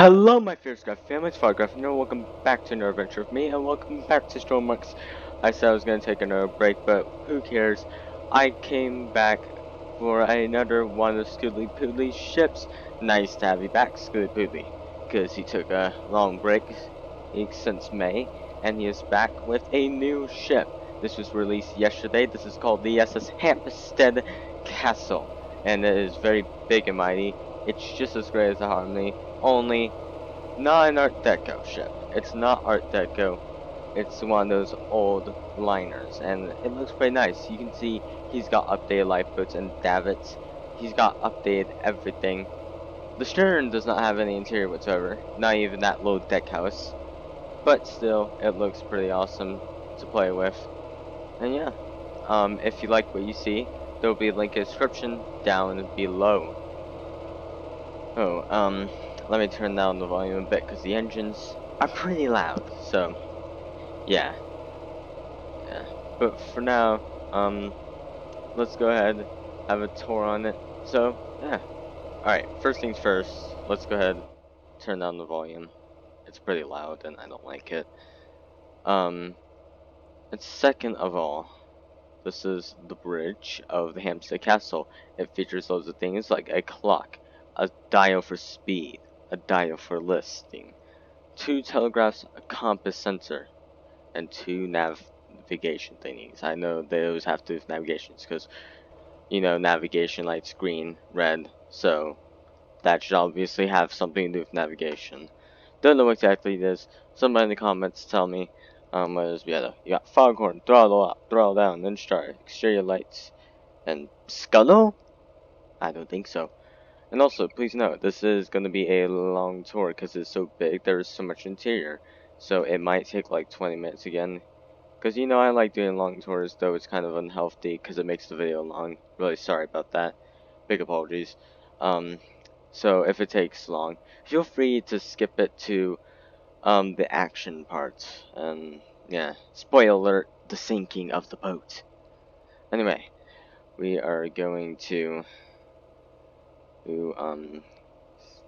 Hello my fierce Graph family, it's Fargraph, and welcome back to another adventure with me, and welcome back to Stormworks. I said I was going to take another break, but who cares. I came back for another one of ScoodlyPoodly's ships. Nice to have you back, ScoodlyPoodly, because he took a long break since May, and he is back with a new ship. This was released yesterday. This is called the SS Hampstead Castle, and it is very big and mighty. It's just as great as the Harmony, only not an Art Deco ship. It's not Art Deco. It's one of those old liners, and it looks pretty nice. You can see he's got updated lifeboats and davits. He's got updated everything. The stern does not have any interior whatsoever, not even that low deck house. But still, it looks pretty awesome to play with. And yeah, if you like what you see, there will be a link in the description down below. Oh, let me turn down the volume a bit because the engines are pretty loud, so yeah. But for now, let's go ahead, have a tour on it. So yeah. Alright, first things first, let's go ahead, turn down the volume. It's pretty loud and I don't like it. And second of all, this is the bridge of the Hampstead Castle. It features loads of things like a clock, a dial for speed, a dial for listing, 2 telegraphs, a compass sensor, and 2 navigation thingies. I know they always have to do with navigations because, you know, navigation lights green, red, so that should obviously have something to do with navigation. Don't know what exactly it is. Somebody in the comments tell me. What is the other? You got foghorn, throttle up, throttle down, then start, exterior lights, and scuttle? I don't think so. And also, please note, this is going to be a long tour because it's so big, there is so much interior. So it might take like 20 minutes again. Because you know I like doing long tours, though it's kind of unhealthy because it makes the video long. Really sorry about that. Big apologies. So if it takes long, feel free to skip it to the action part. And yeah, spoiler alert, the sinking of the boat. Anyway, we are going to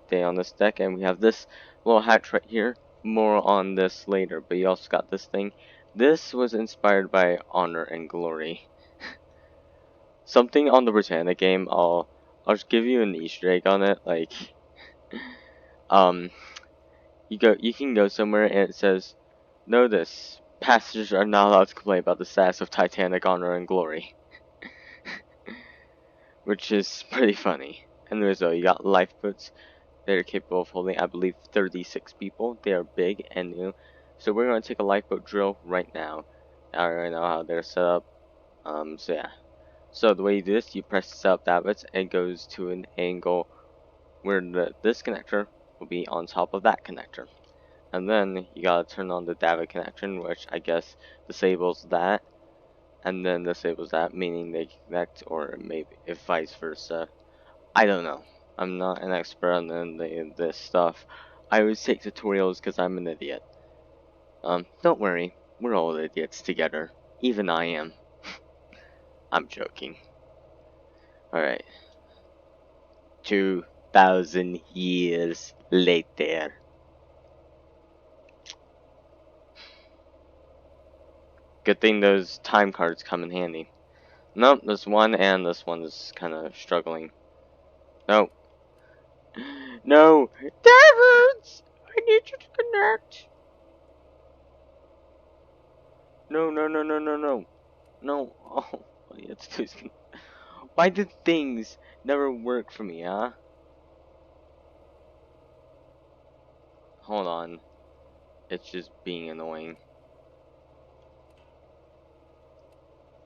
stay on this deck, and we have this little hatch right here. More on this later, but you also got this thing. This was inspired by Honor and Glory. Something on the Britannia game. I'll just give you an Easter egg on it. Like, you can go somewhere and it says, "Notice, passengers are not allowed to complain about the status of Titanic, Honor, and Glory," which is pretty funny. Anyways, though, you got lifeboats. They're capable of holding, I believe, 36 people. They are big and new. So we're going to take a lifeboat drill right now. I already know how they're set up. So yeah. So the way you do this, you press set up davits, and it goes to an angle where this connector will be on top of that connector. And then you gotta turn on the davit connection, which I guess disables that. And then disables that, meaning they connect, or maybe if vice versa. I don't know. I'm not an expert on this stuff. I always take tutorials because I'm an idiot. Don't worry. We're all idiots together. Even I am. I'm joking. Alright. 2,000 years later. Good thing those time cards come in handy. Nope, this one and this one is kind of struggling. Nope. No! Davids! I need you to connect! No, no, no, no, no, no. No. Oh, all you have to do is... Why did things never work for me, huh? Hold on. It's just being annoying.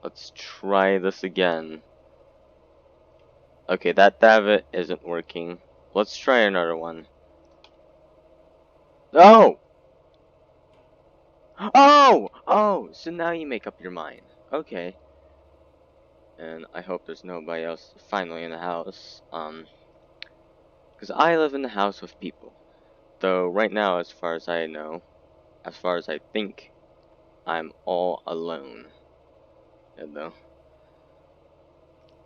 Let's try this again. Okay, that davit isn't working. Let's try another one. Oh! Oh! Oh! So now you make up your mind. Okay. And I hope there's nobody else finally in the house. Because I live in the house with people. Though right now, as far as I know, as far as I think, I'm all alone. You know?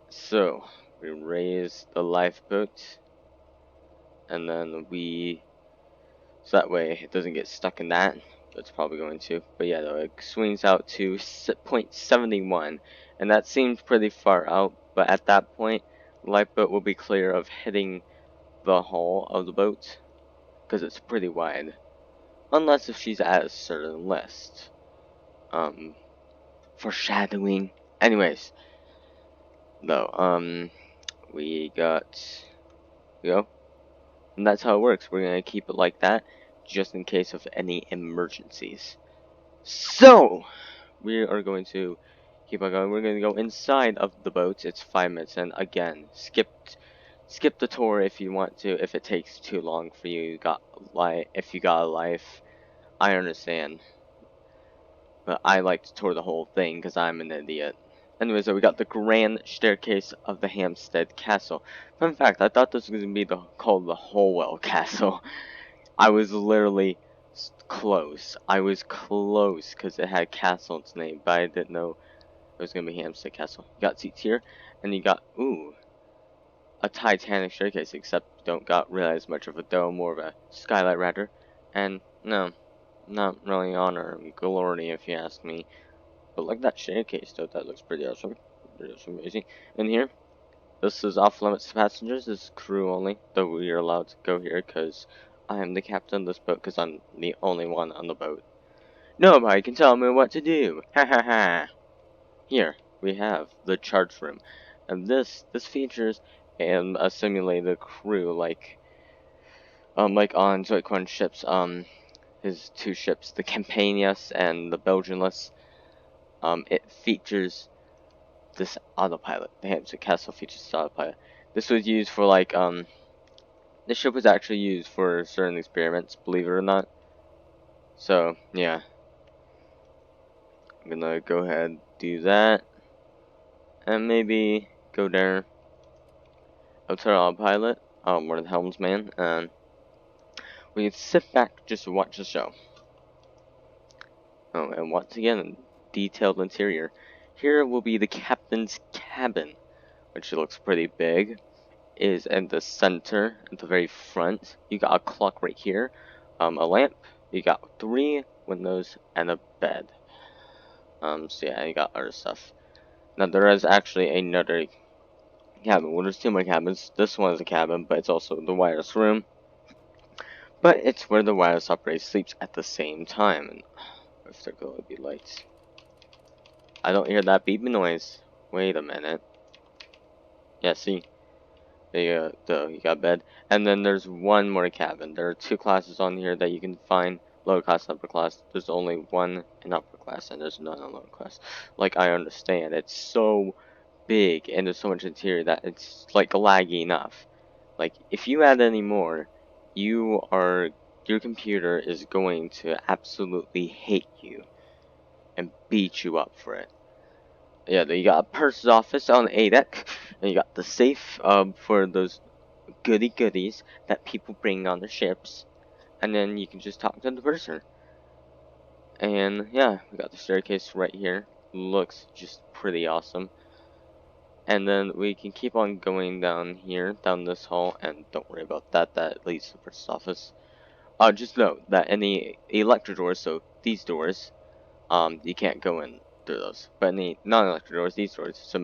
So, we raise the lifeboat. And then we so that way it doesn't get stuck in that. It's probably going to, but yeah, though, it swings out to 0.71, and that seems pretty far out, but at that point, the lifeboat will be clear of hitting the hull of the boat, because it's pretty wide, unless if she's at a certain list. Foreshadowing. Anyways, though, we got, and that's how it works. We're gonna keep it like that, just in case of any emergencies. So, we are going to keep on going. We're going to go inside of the boat. It's 5 minutes, and again, skip the tour if you want to. If it takes too long for you, if you got a life, I understand. But I like to tour the whole thing because I'm an idiot. Anyways, so we got the grand staircase of the Hampstead Castle. Fun fact, I thought this was going to be called the Holwell Castle. I was literally close. I was close because it had castle in its name, but I didn't know it was going to be Hampstead Castle. You got seats here, and you got, a Titanic staircase, except you don't got really as much of a dome, more of a skylight rather. And, no, not really honor and glory if you ask me. But like that staircase though, that looks pretty awesome. Pretty amazing. And here, this is off limits to passengers. This is crew only, though we are allowed to go here because I am the captain of this boat because I'm the only one on the boat. Nobody can tell me what to do. Ha ha ha. Here we have the charge room, and this features a simulated crew like on Zoiquan's ships, his 2 ships, the Campanius and the Belgianless. It features this autopilot. The Hampstead Castle features this autopilot. This was used for this ship was actually used for certain experiments, believe it or not. So yeah, I'm gonna go ahead do that, and maybe go there. I'll turn on autopilot. We're the helmsman, and we can sit back just to watch the show. Oh, and once again, detailed interior. Here will be the captain's cabin, which looks pretty big. Is in the center, at the very front. You got a clock right here, a lamp. You got 3 windows and a bed. So yeah, you got other stuff. Now there is actually another cabin. Well, there's 2 more cabins. This one is a cabin, but it's also the wireless room. But it's where the wireless operator sleeps at the same time. And if there going to be lights, I don't hear that beeping noise. Wait a minute. Yeah, see. You got bed, and then there's 1 more cabin. There are 2 classes on here that you can find: lower class and upper class. There's only 1 in upper class, and there's none in lower class. Like, I understand, it's so big, and there's so much interior that it's like laggy enough. Like, if you add any more, your computer is going to absolutely hate you and beat you up for it. Yeah, you got a purser's office on A deck, and you got the safe for those goodies that people bring on their ships, and then you can just talk to the purser. And yeah, we got the staircase right here. Looks just pretty awesome. And then we can keep on going down here, down this hall, and don't worry about that. That leads to the purser's office. Just note that any electric doors, so these doors, you can't go in through those. But any non-electric doors, these doors,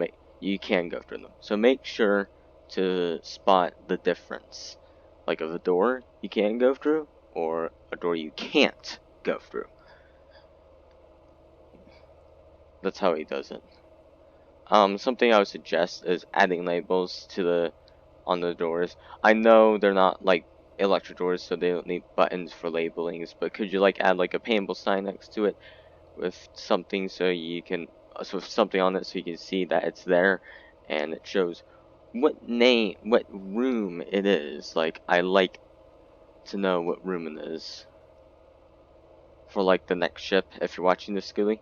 you can go through them. So make sure to spot the difference, like of a door you can go through or a door you can't go through. That's how he does it. Something I would suggest is adding labels on the doors. I know they're not like electric doors, so they don't need buttons for labelings, but could you add a paintable sign next to it with something something on it so you can see that it's there, and it shows what room it is. I like to know what room it is for the next ship if you're watching this, Skooly.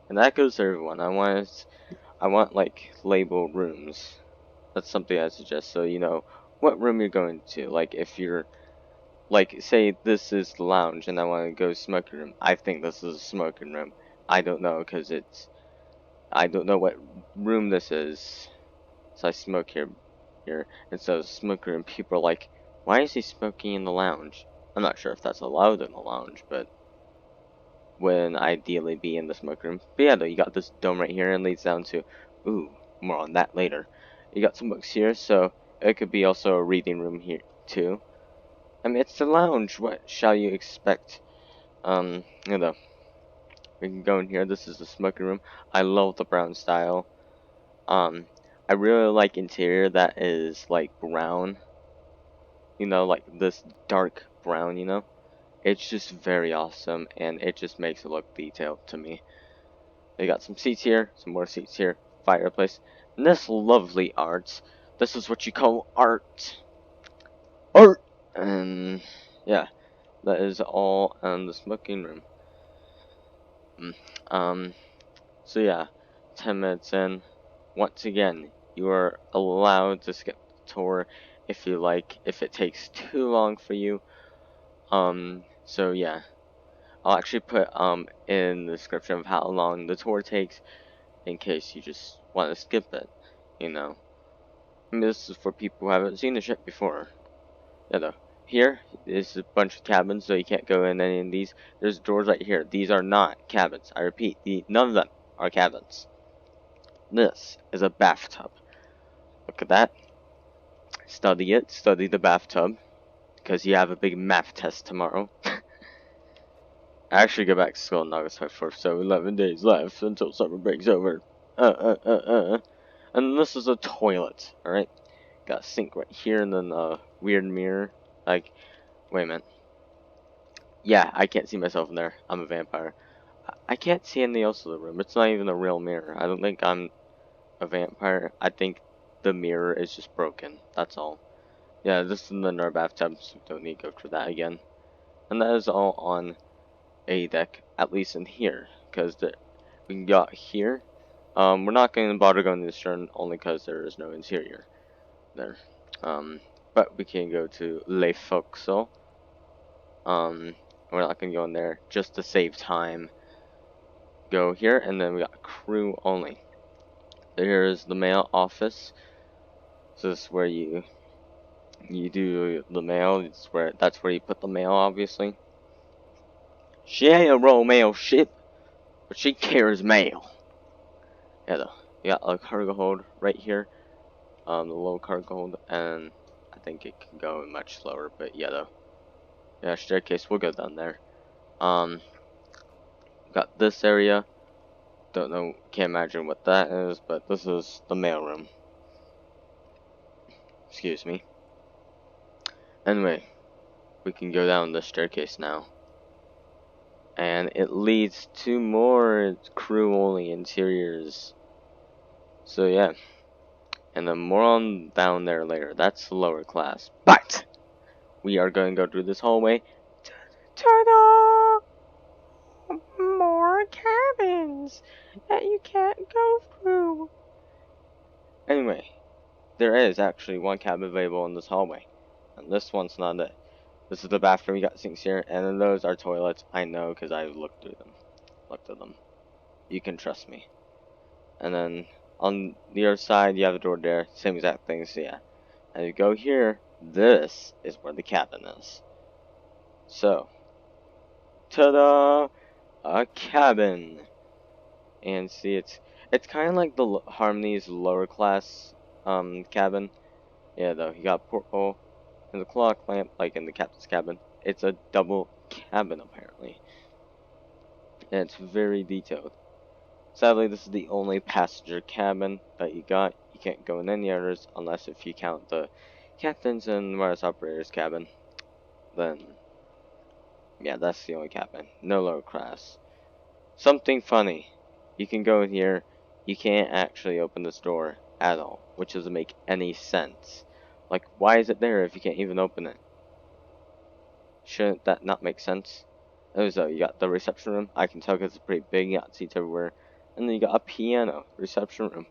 And that goes to everyone. I want labeled rooms. That's something I suggest, so you know what room you're going to. If you're say this is the lounge and I want to go smoking room, I think this is a smoking room. I don't know, because I don't know what room this is. So I smoke here. And so smoking room, people are like, why is he smoking in the lounge? I'm not sure if that's allowed in the lounge, but would ideally be in the smoke room. But yeah, though, you got this dome right here and leads down to, ooh, more on that later. You got some books here, so it could be also a reading room here too. I mean, it's the lounge. What shall you expect? You know, we can go in here. This is the smoking room. I love the brown style. I really like interior that is like brown. You know, like this dark brown. You know, it's just very awesome, and it just makes it look detailed to me. They got some seats here, some more seats here, fireplace, and this lovely art. This is what you call art. Art! And yeah, that is all in the smoking room. So yeah, 10 minutes in. Once again, you are allowed to skip the tour if you like, if it takes too long for you. So yeah, I'll actually put in the description of how long the tour takes in case you just want to skip it, you know. I mean, this is for people who haven't seen the ship before. Yeah, though. Here is a bunch of cabins, so you can't go in any of these. There's doors right here. These are not cabins. I repeat, none of them are cabins. This is a bathtub. Look at that. Study it. Study the bathtub. Because you have a big math test tomorrow. I actually go back to school on August 24th, so 11 days left until summer break's over. And this is a toilet, alright? Got a sink right here, and then a weird mirror. Like, wait a minute. Yeah, I can't see myself in there. I'm a vampire. I can't see anything else in the room. It's not even a real mirror. I don't think I'm a vampire. I think the mirror is just broken. That's all. Yeah, this is another bathtub, so we don't need to go through that again. And that is all on A deck, at least in here, because we can go out here. We're not going to bother going to the stern only because there is no interior there. But we can go to Le Foxo. We're not going to go in there just to save time. Go here, and then we got crew only. Here is the mail office. So this is where you do the mail. That's where you put the mail, obviously. She ain't a royal mail ship, but she carries mail. Yeah, though. You got a cargo hold right here. The low cargo hold, and I think it can go much slower, but yeah, though. Yeah, staircase, we'll go down there. Got this area. Don't know, can't imagine what that is, but this is the mail room. Excuse me. Anyway, we can go down the staircase now. And it leads to more crew-only interiors. So yeah. And then more on down there later. That's the lower class. But we are going to go through this hallway. Ta-da! More cabins that you can't go through. Anyway, there is actually one cabin available in this hallway. And this one's not it. This is the bathroom. You got sinks here. And then those are toilets. I know because I looked through them. Looked at them. You can trust me. And then on the other side, you have a door there. Same exact thing. So yeah. And you go here. This is where the cabin is. So, ta-da! A cabin. And see, it's kind of like the Harmony's lower class cabin. Yeah, though you got porthole and the clock lamp, like in the captain's cabin. It's a double cabin apparently, and it's very detailed. Sadly, this is the only passenger cabin that you got. You can't go in any others unless if you count the captain's and wireless operator's cabin. Then, yeah, that's the only cabin. No lower class. Something funny. You can go in here. You can't actually open this door at all, which doesn't make any sense. Like, why is it there if you can't even open it? Shouldn't that not make sense? So you got the reception room. I can tell because it's pretty big. You got seats everywhere. And then you got a piano reception room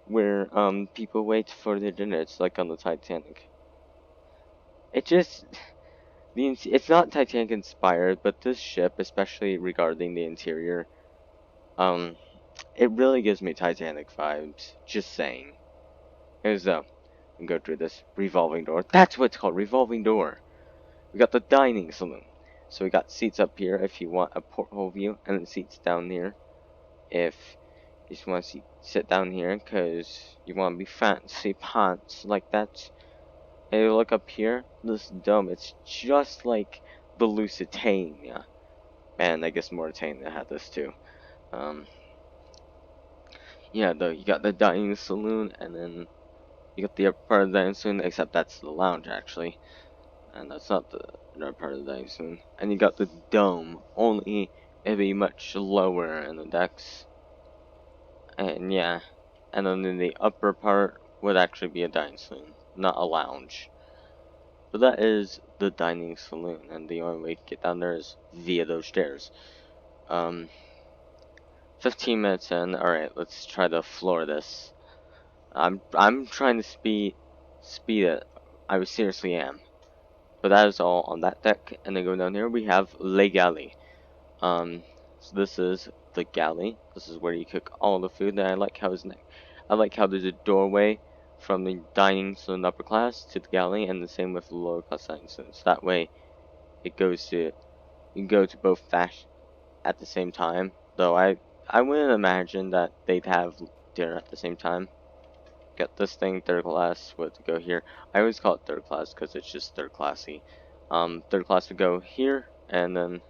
where people wait for their dinner. It's like on the Titanic. It just it's not Titanic inspired, but this ship, especially regarding the interior, it really gives me Titanic vibes. Just saying. Here's and go through this revolving door. That's what it's called, revolving door. we got the dining saloon. So we got seats up here if you want a porthole view, and then seats down here if you just want to sit down here because you want to be fancy pants like that. And you look up here, this dome, it's just like the Lusitania. And I guess Mauritania had this too. Yeah, though, you got the dining saloon, and then you got the upper part of the dining saloon, except that's the lounge, actually. And that's not the upper part of the dining saloon. And you got the dome, only it'd be much lower in the decks. And yeah, and then in the upper part would actually be a dining saloon, not a lounge. But that is the dining saloon, and the only way to get down there is via those stairs. 15 minutes in. Alright, let's try to floor this. I'm trying to speed it. I seriously am. But that is all on that deck. And then go down here, we have Le Galley. So this is the galley. This is where you cook all the food. And I like how there's a doorway from the dining saloon upper class to the galley, and the same with the lower class dining saloon. So that way, you can go to both fashion at the same time. Though I wouldn't imagine that they'd have dinner at the same time. Got this thing, third class, would go here. I always call it third class because it's just third classy. Third class would go here, and then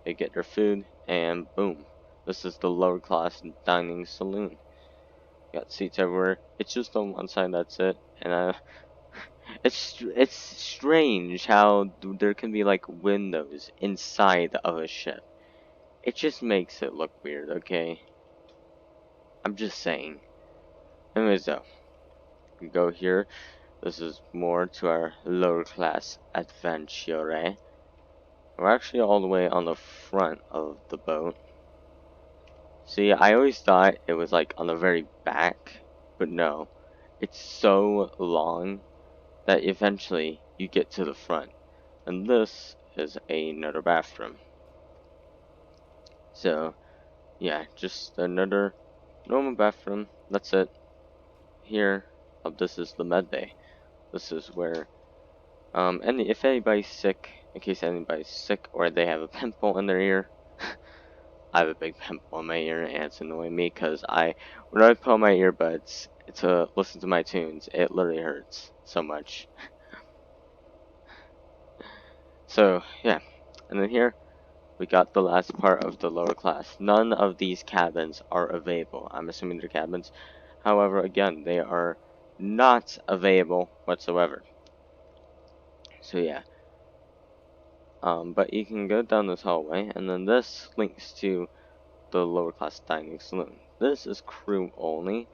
they get their food, and boom. This is the lower class dining saloon. Got seats everywhere. It's just on one side, that's it. And it's strange how there can be like windows inside of a ship. It just makes it look weird, okay? I'm just saying. Anyways though, we go here. This is more to our lower class adventure. We're actually all the way on the front of the boat. See, I always thought it was like on the very back, but no. It's so long that eventually you get to the front. And this is another bathroom. So, yeah, just another normal bathroom. That's it. Here, this is the med bay. This is where, if anybody's sick, in case anybody's sick or they have a pimple in their ear. I have a big pimple in my ear, and it's annoying me because when I put on my earbuds to listen to my tunes, it literally hurts so much. So, yeah. And then here, we got the last part of the lower class. None of these cabins are available. I'm assuming they're cabins. However, again, they are not available whatsoever. So, yeah. But you can go down this hallway, and then this links to the lower class dining saloon. This is crew only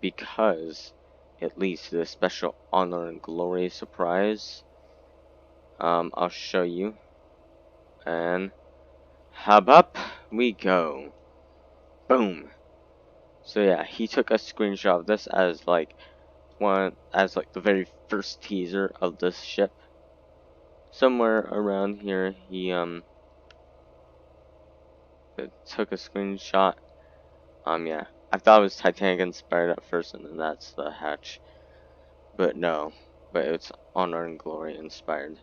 because it leads to the special honor and glory surprise. I'll show you. And hub up we go. Boom. So yeah, he took a screenshot of this as like the very first teaser of this ship. Somewhere around here he took a screenshot. Yeah. I thought it was Titanic inspired at first, and then that's the hatch. But no. But it's Honor and Glory inspired.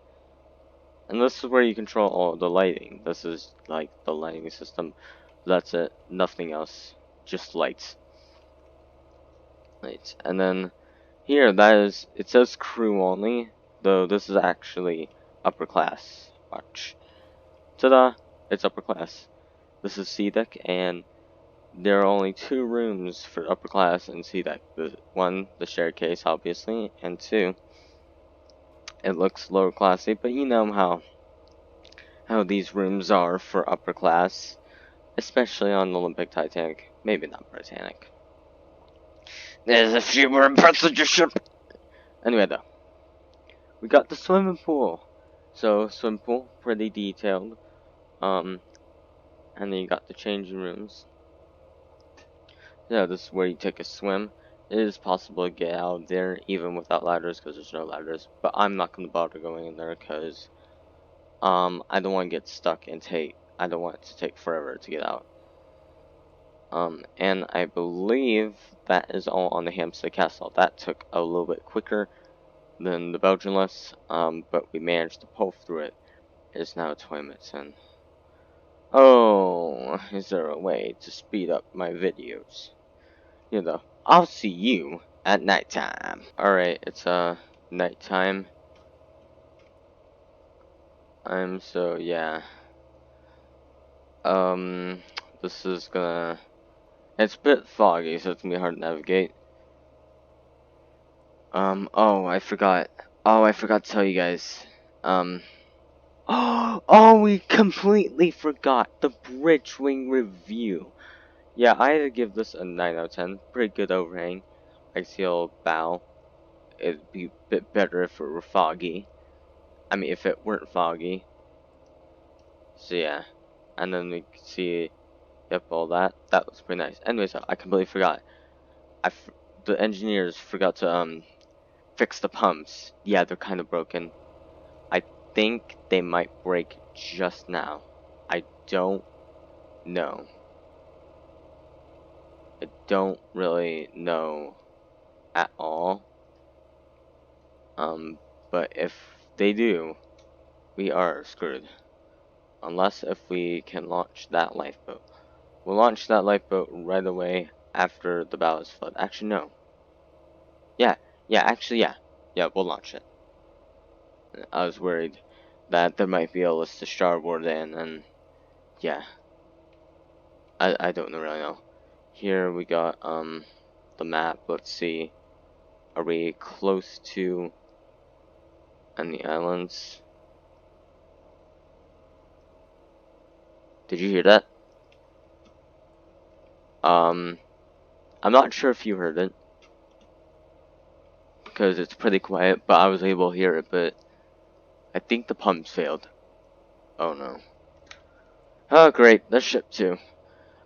And this is where you control all the lighting. This is like the lighting system. That's it. Nothing else. Just lights. Lights. And then here, it says crew only. Though this is actually upper class. Watch. Ta-da! It's upper class. This is C deck, and there are only 2 rooms for upper class and C deck. One, the staircase, obviously, and 2, it looks lower classy, but you know how these rooms are for upper class, especially on the Olympic Titanic. Maybe not Titanic. There's a few more passenger ship. Anyway, though, we got the swimming pool. So swimming pool, pretty detailed. And then you got the changing rooms. Yeah, this is where you take a swim. It is possible to get out of there even without ladders because there's no ladders. But I'm not going to bother going in there because I don't want to get stuck and I don't want it to take forever to get out. And I believe that is all on the Hampstead Castle. That took a little bit quicker. than the Belgian-less, but we managed to pull through it. It's now 20 minutes in. Oh, is there a way to speed up my videos? You know, I'll see you at nighttime. Alright, it's nighttime. Yeah. This is gonna, it's a bit foggy, so it's gonna be hard to navigate. Oh, I forgot. Oh, I forgot to tell you guys. Oh, we completely forgot the bridge wing review. Yeah, I had to give this a 9 out of 10. Pretty good overhang. Axial bow. It'd be a bit better if it were foggy. I mean, if it weren't foggy. So yeah. And then we can see, yep, all that. That looks pretty nice. Anyways, I completely forgot. The engineers forgot to, fix the pumps. Yeah, they're kind of broken. I think they might break just now. I don't know. I don't really know at all. But if they do, we are screwed. Unless if we can launch that lifeboat. We'll launch that lifeboat right away after the bow is flooded. Actually, no. Yeah, actually, yeah. Yeah, we'll launch it. I was worried that there might be a list to starboard and yeah. I don't really know. Here we got, the map. Let's see. Are we close to any islands? Did you hear that? I'm not sure if you heard it, because it's pretty quiet, but I was able to hear it, but I think the pumps failed. Oh no. Oh great, the ship too.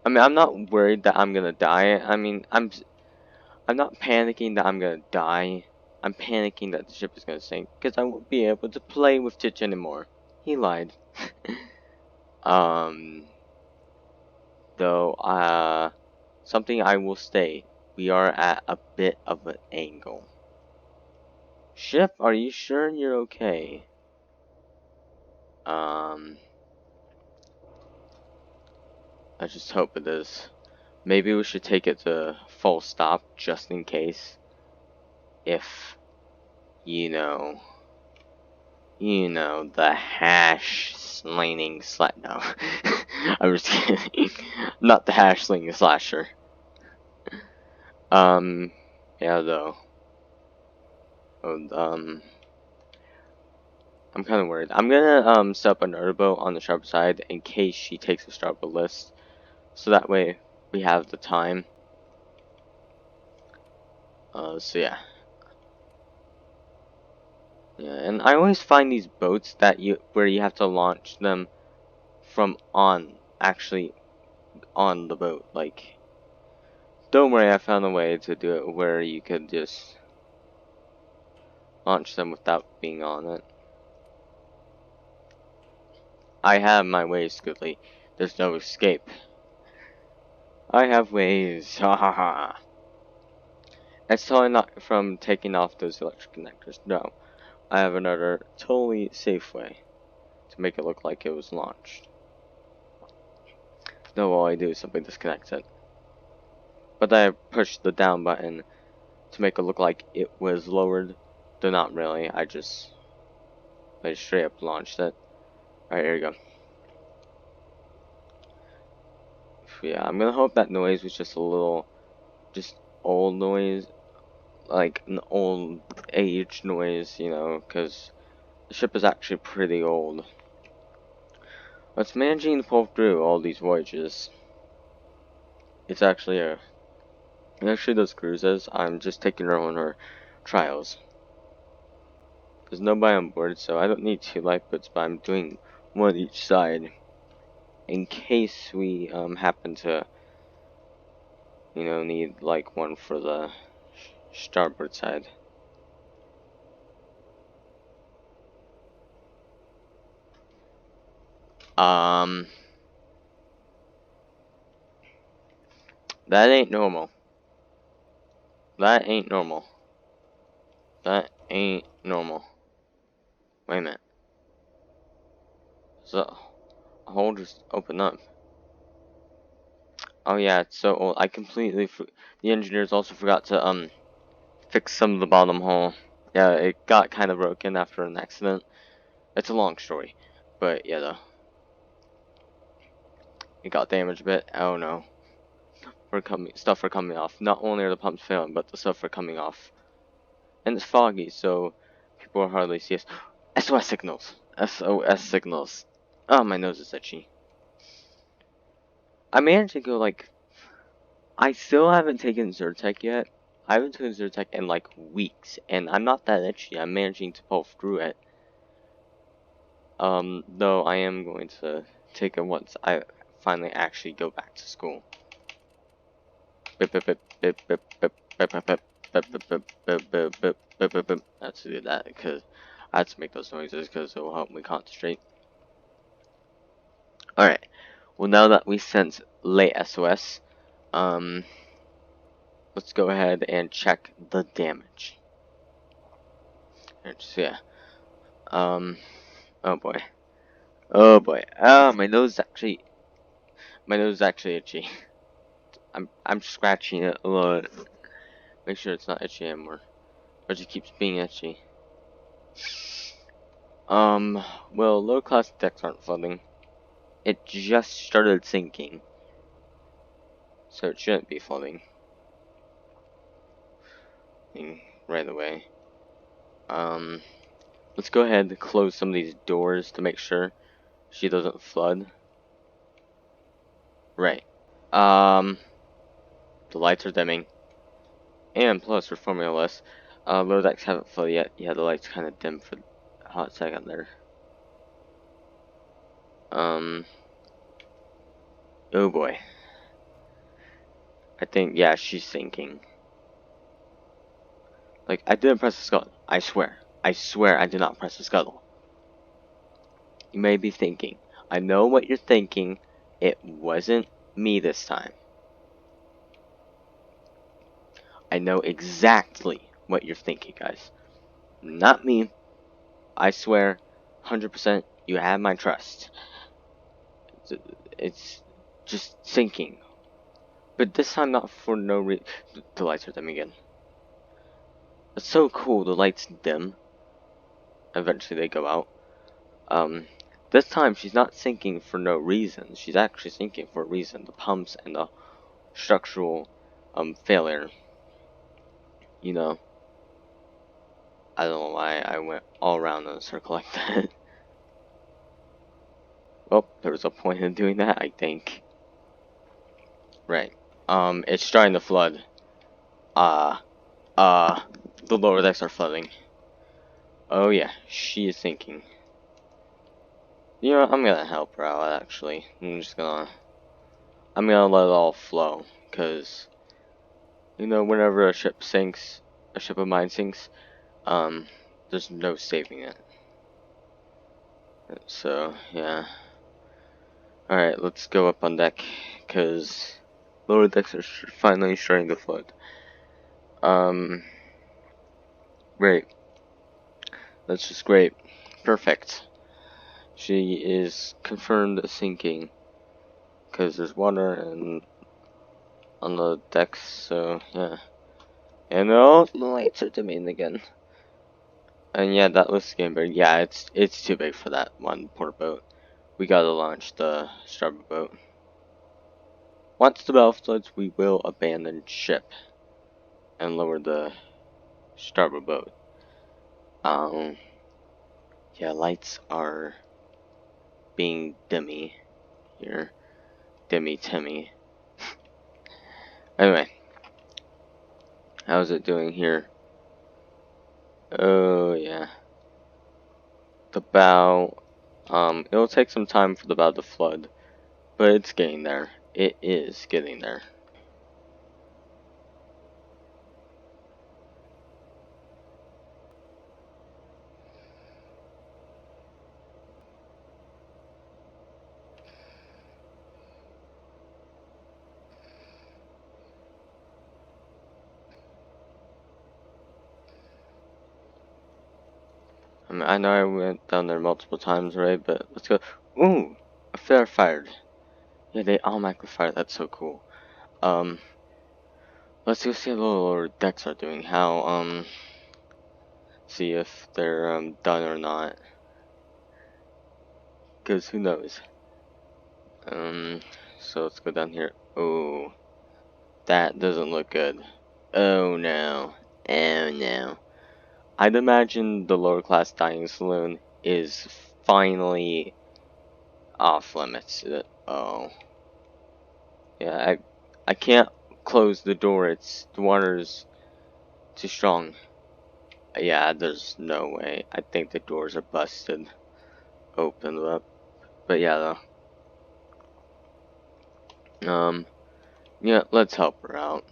I mean, I'm not worried that I'm gonna die. I mean, I'm not panicking that I'm gonna die. I'm panicking that the ship is gonna sink, because I won't be able to play with Titch anymore. He lied. Though, something I will state, we are at a bit of an angle. Ship, are you sure you're okay? I just hope it is. Maybe we should take it to full stop just in case. If, you know, the hash slinging no. I'm just kidding. Not the hash slinging slasher. Yeah, though. I'm kind of worried. I'm gonna, set up another boat on the sharp side in case she takes the starboard list. So that way, we have the time. So yeah. Yeah, and I always find these boats where you have to launch them from actually on the boat. Like, don't worry, I found a way to do it where you could just launch them without being on it. I have my ways, Scoodly. There's no escape. I have ways. Ha ha ha. It's totally not from taking off those electric connectors. No. I have another totally safe way to make it look like it was launched. No, all I do is simply disconnect it. But then I push the down button to make it look like it was lowered. Though not really, I just straight up launched it. Alright, here we go. Yeah, I'm gonna hope that noise was just a little, just old noise. Like an old age noise, you know, because the ship is actually pretty old. It's managing to pull through all these voyages. It actually does cruises. I'm just taking her on her trials. There's nobody on board, so I don't need 2 lifeboats, but I'm doing one each side in case we happen to, need like one for the starboard side. That ain't normal. That ain't normal. That ain't normal. Wait a minute. So, a hole just opened up. Oh yeah, it's so old. I completely the engineers also forgot to fix some of the bottom hole. Yeah, it got kind of broken after an accident. It's a long story, but yeah, though it got damaged a bit. Oh no, stuff are coming off. Not only are the pumps failing, but the stuff are coming off, and it's foggy, so people are hardly see us. SOS signals. SOS signals. Oh, my nose is itchy. I managed to go like. I still haven't taken Zyrtec yet. I haven't taken Zyrtec in like weeks, and I'm not that itchy. I'm managing to pull through it. Though I am going to take it once I finally actually go back to school. Bip, bip, bip, bip, bip, bip, bip, bip, bip, bip, bip, bip, bip, bip, bip, bip, bip, bip. I had to do that because I had to make those noises because it will help me concentrate. Alright, well now that we sent late SOS, let's go ahead and check the damage. So yeah, oh boy. Oh boy. Ah, my nose is actually itchy. I'm scratching it a lot. Make sure it's not itchy anymore. Or it just keeps being itchy. Well, low class decks aren't flooding. It just started sinking. So it shouldn't be flooding. Right away. Let's go ahead and close some of these doors to make sure she doesn't flood. Right. The lights are dimming. And plus, for Formula Less, low decks haven't flooded yet. Yeah, the lights kind of dim for a hot second there. Oh boy. I think, yeah, she's sinking. Like, I didn't press the scuttle. I swear I did not press the scuttle. You may be thinking. I know what you're thinking. It wasn't me this time. I know exactly what you're thinking, guys. Not me. I swear, 100%, you have my trust. It's just sinking. But this time not for no reason. The lights are dim again. It's so cool, the lights dim. Eventually they go out. This time she's not sinking for no reason. She's actually sinking for a reason. The pumps and the structural, failure. You know. I don't know why I went all around in a circle like that. Well, there was a point in doing that, I think. Right. It's starting to flood. The lower decks are flooding. Oh yeah, she is sinking. You know, I'm gonna help her out, actually. I'm gonna let it all flow, because, you know, whenever a ship sinks, a ship of mine sinks, there's no saving it. So, yeah. Alright, let's go up on deck, because lower decks are finally starting to flood. Great. That's just great. Perfect. She is confirmed sinking, because there's water and on the decks, so yeah. And all the lights are dimming again. And yeah, that list game bird, yeah, it's too big for that one port boat. We gotta launch the starboard boat. Once the bell floods, we will abandon ship and lower the starboard boat. Yeah, lights are being dimmy here. Dimmy Timmy. Anyway, how's it doing here? Oh yeah. The bow, it'll take some time for the bow to flood, but it's getting there. It is getting there. I mean, I know I went down there multiple times, right? But let's go. Ooh, a flare fired. Yeah, they automatically fire. That's so cool. Let's go see how the lower decks are doing. See if they're done or not. Cause who knows? So let's go down here. Oh, that doesn't look good. Oh no. Oh no. I'd imagine the lower class dining saloon is finally off limits. Oh. Yeah, I can't close the door. The water's too strong. Yeah, there's no way. I think the doors are busted. Open up. But yeah, though. Yeah, let's help her out.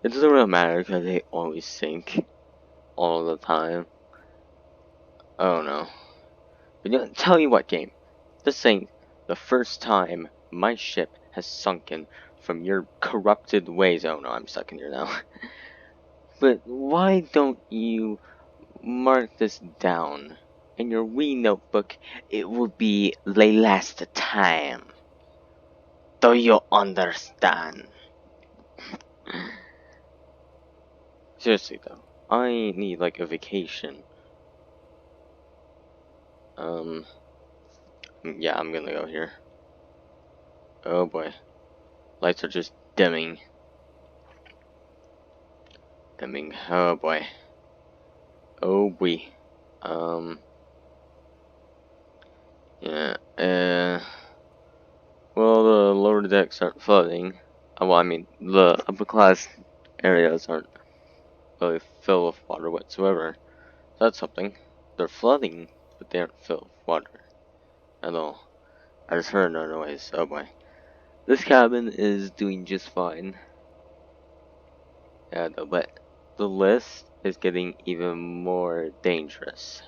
It doesn't really matter because they always sink all the time. Oh no. But you know, tell you what, game. This ain't the first time my ship has sunken from your corrupted ways. Oh no, I'm stuck in here now. But why don't you mark this down in your wee notebook? It will be the last time. Do you understand? Seriously though, I need like a vacation. Yeah, I'm gonna go here. Oh boy. Lights are just dimming. Dimming. Oh boy. Oh boy. Yeah, well, the lower decks aren't flooding. Well, I mean, the upper class areas aren't really filled with water whatsoever. That's something. They're flooding, but they aren't filled with water at all. I just heard no noise. Oh boy. This cabin is doing just fine. Yeah, though, but the list is getting even more dangerous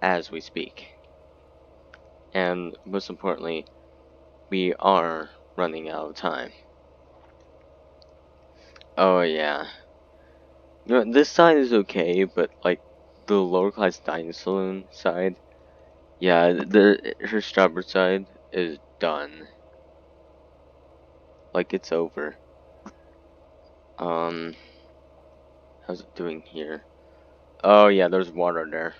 as we speak. And most importantly, we are running out of time. Oh yeah. You know, this side is okay, but like the lower class dining saloon side, yeah, her starboard side is done. Like it's over. How's it doing here? Oh yeah, there's water there.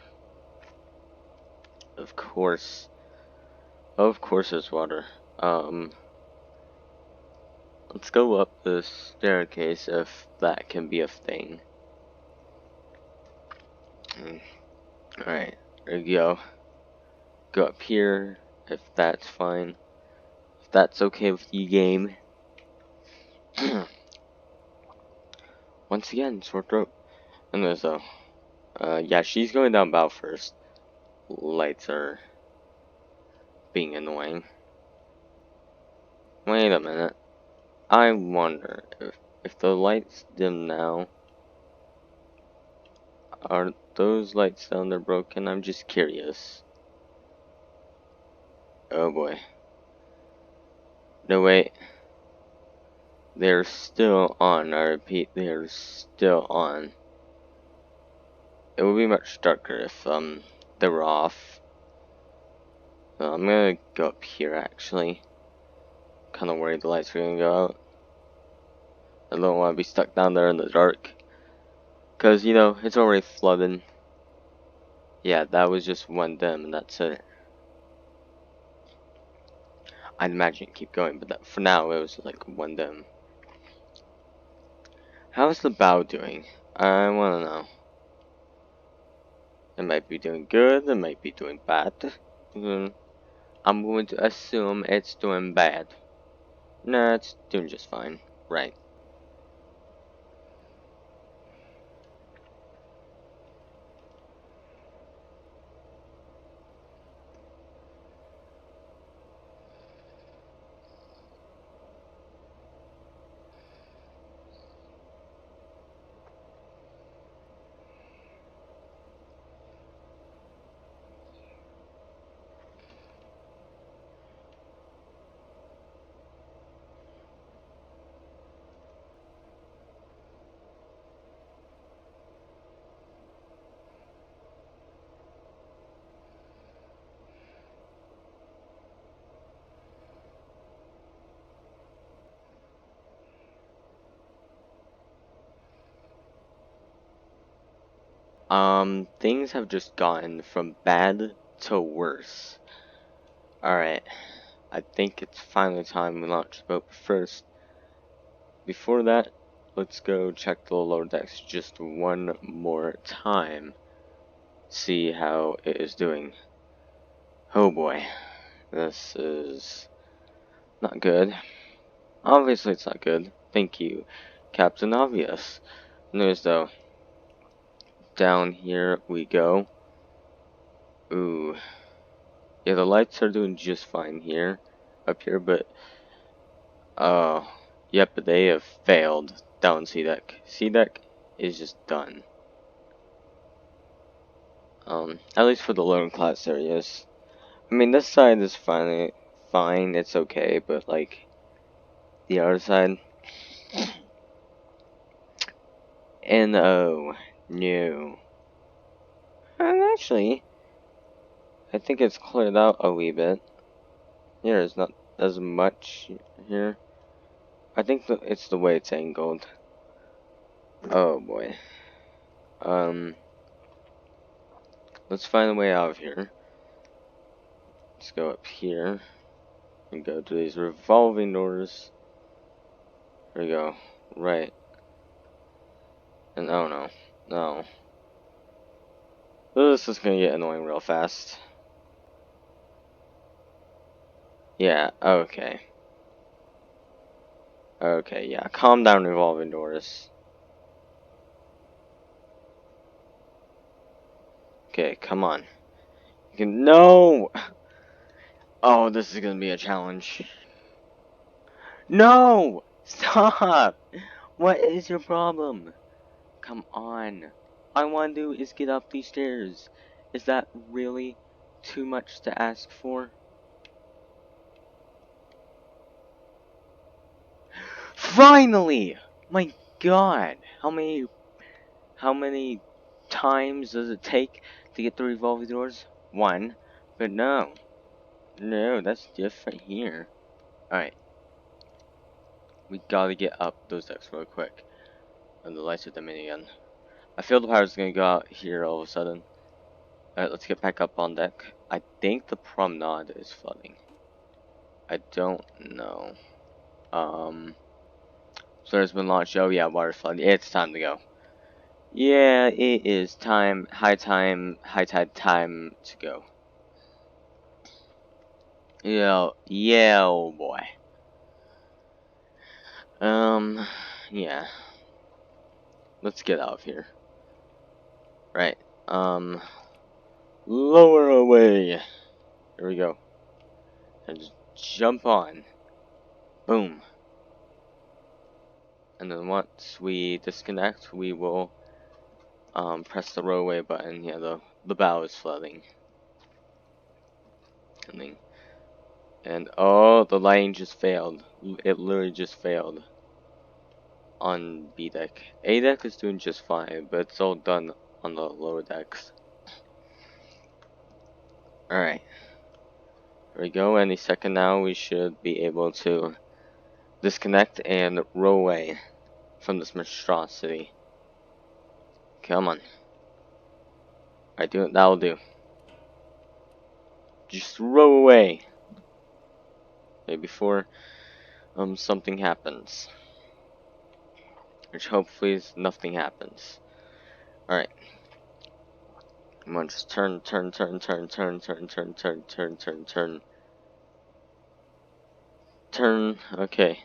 Of course there's water. Let's go up the staircase if that can be a thing. Alright, there you go. Go up here if that's fine. If that's okay with you, game. Once again, sore throat. And there's yeah, she's going down bow first. Lights are being annoying. Wait a minute. I wonder if the lights dim now, are those lights down there broken? I'm just curious. Oh boy. No wait. They're still on. I repeat, they're still on. It would be much darker if they were off. So I'm gonna go up here actually. Kinda worried the lights are gonna go out. I don't wanna be stuck down there in the dark. Cause you know, it's already flooding. Yeah, that was just one dim and that's it. I'd imagine it keep going, but for now it was like one dim. How's the bow doing? I wanna know. It might be doing good, it might be doing bad. I'm going to assume it's doing bad. Nah, it's doing just fine. Right. Things have just gotten from bad to worse. Alright, I think it's finally time we launch the boat. First, before that, let's go check the lower decks just one more time. See how it is doing. Oh boy, this is not good. Obviously it's not good. Thank you, Captain Obvious. Notice though, down here we go. Ooh. Yeah, the lights are doing just fine here, up here, but, yep, they have failed down C deck. C deck is just done. At least for the lower class areas. I mean, this side is fine, it's okay, but, like, the other side, and oh, no. And actually, I think it's cleared out a wee bit. Here is not as much here. I think it's the way it's angled. Oh boy. Let's find a way out of here. Let's go up here and go to these revolving doors. There we go. Right. And oh no. No. This is gonna get annoying real fast. Yeah, okay. Okay, yeah. Calm down, revolving doors. Okay, come on. You can. No! Oh, this is gonna be a challenge. No! Stop! What is your problem? Come on. All I want to do is get up these stairs. Is that really too much to ask for? Finally! My god! How many times does it take to get the revolving doors? One. But no. No, that's different here. Alright. We gotta get up those decks real quick. And the lights are dimming again. I feel the power's gonna go out here all of a sudden. Alright, let's get back up on deck. I think the promenade is flooding. I don't know. So there's been launched. Oh yeah, water flood. It's time to go. Yeah, it is time. High tide time to go. Yeah, oh boy. Yeah. Let's get out of here. Right. Lower away. Here we go. And just jump on. Boom. And then once we disconnect, we will press the row away button. Yeah, the bow is flooding. And oh, the lighting just failed. It literally just failed on B deck. A deck is doing just fine, but it's all done on the lower decks. Alright. There we go. Any second now, we should be able to disconnect and row away from this monstrosity. Come on. Alright, that'll do. Just row away. Okay, before something happens. Which hopefully is nothing happens. Alright. Come on, just turn. Turn, okay.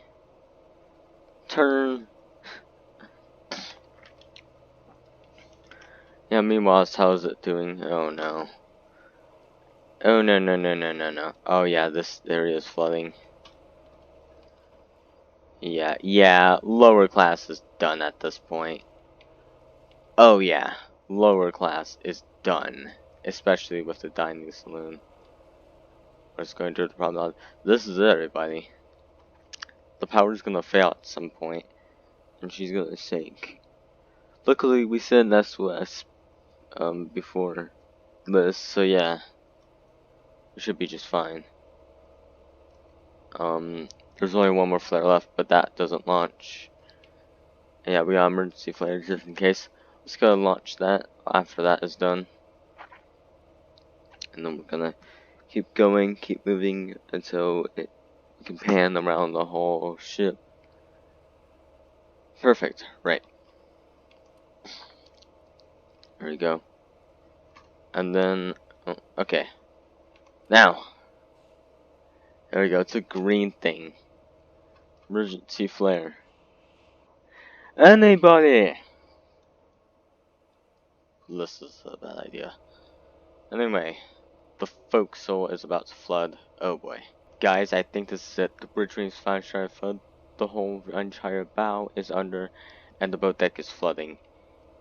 Turn. Yeah, meanwhile, how's it doing? Oh no. Oh no. Oh yeah, this area is flooding. Yeah, lower class is done at this point. Oh yeah, lower class is done. Especially with the dining saloon. Let's go into the promenade. This is it, everybody. The power's gonna fail at some point, and she's gonna sink. Luckily, we said SOS before this, so yeah, it should be just fine. There's only one more flare left, but that doesn't launch. And yeah, we got emergency flare just in case. let's go launch that after that is done. And then we're gonna keep going, keep moving until it can pan around the whole ship. Perfect, right. There we go. And then, oh, okay. Now, there we go, it's a green thing. Emergency flare. Anybody! This is a bad idea. Anyway, the forecastle is about to flood. Oh boy. Guys, I think this is it. The bridge remains fine, trying to flood. The whole entire bow is under, and the boat deck is flooding.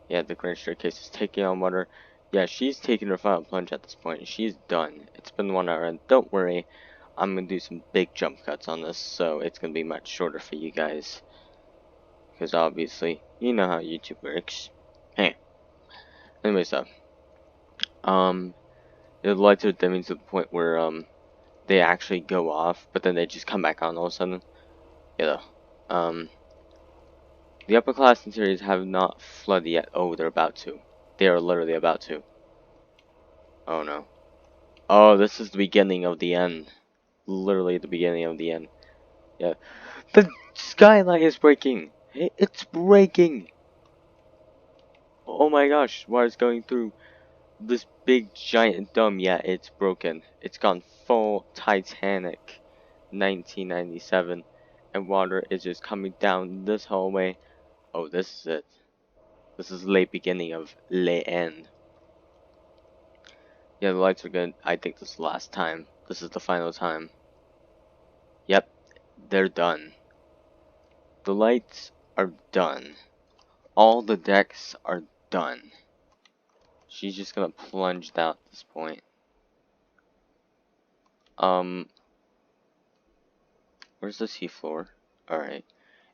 Yeah, the grand staircase is taking on water. Yeah, she's taking her final plunge at this point. She's done. It's been 1 hour, and don't worry, I'm gonna do some big jump cuts on this, so it's gonna be much shorter for you guys. Because obviously, you know how YouTube works. Hey. Anyway, so, the lights are dimming to the point where, they actually go off, but then they just come back on all of a sudden. Yeah, the upper class interiors have not flooded yet. Oh, they're about to. They are literally about to. Oh no. Oh, this is the beginning of the end. Literally the beginning of the end. Yeah. The skylight is breaking. It's breaking. Oh my gosh, water's going through this big giant dome. Yeah, it's broken. It's gone full Titanic 1997. And water is just coming down this hallway. Oh, this is it. This is late beginning of late end. Yeah, the lights are good. I think this is the last time. This is the final time. Yep, they're done. The lights are done. All the decks are done. She's just gonna plunge down at this point. Where's the seafloor? Alright.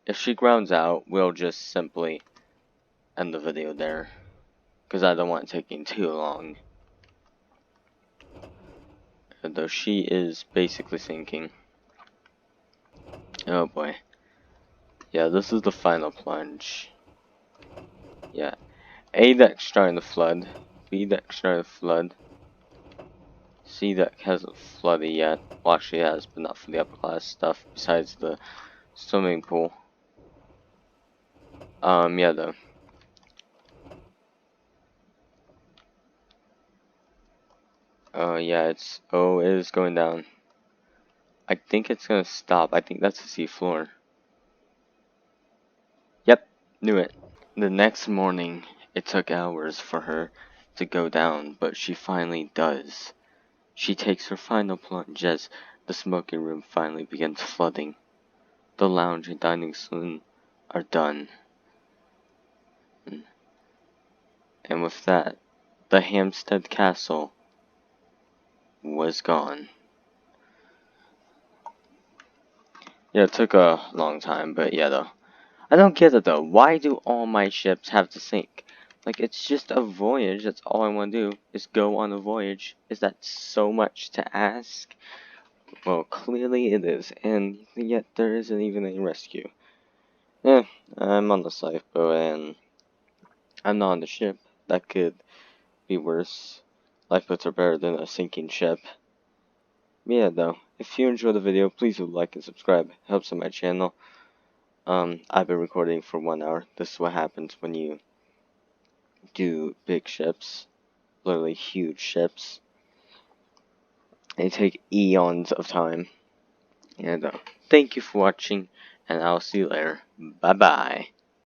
If she grounds out, we'll just simply end the video there. Because I don't want it taking too long. Though she is basically sinking. Oh boy. Yeah, this is the final plunge. Yeah. A deck's starting to flood. B deck's starting to flood. C deck hasn't flooded yet. Well, actually has, but not for the upper class stuff, besides the swimming pool. Yeah, though. Yeah, it is going down. I think it's gonna stop. I think that's the sea floor. Yep, knew it. The next morning, it took hours for her to go down, but she finally does. She takes her final plunge as the smoking room finally begins flooding. The lounge and dining saloon are done. And with that, the Hampstead Castle was gone. Yeah, it took a long time, but yeah, though. I don't get it, though. Why do all my ships have to sink? Like, it's just a voyage. That's all I want to do, is go on a voyage. Is that so much to ask? Well, clearly it is, and yet there isn't even a rescue. Yeah, I'm on the lifeboat, and I'm not on the ship. That could be worse. Lifeboats are better than a sinking ship. Yeah, though, if you enjoyed the video, please do like and subscribe. It helps on my channel. I've been recording for 1 hour. This is what happens when you do big ships. Literally huge ships. They take eons of time. And thank you for watching, and I'll see you later. Bye-bye.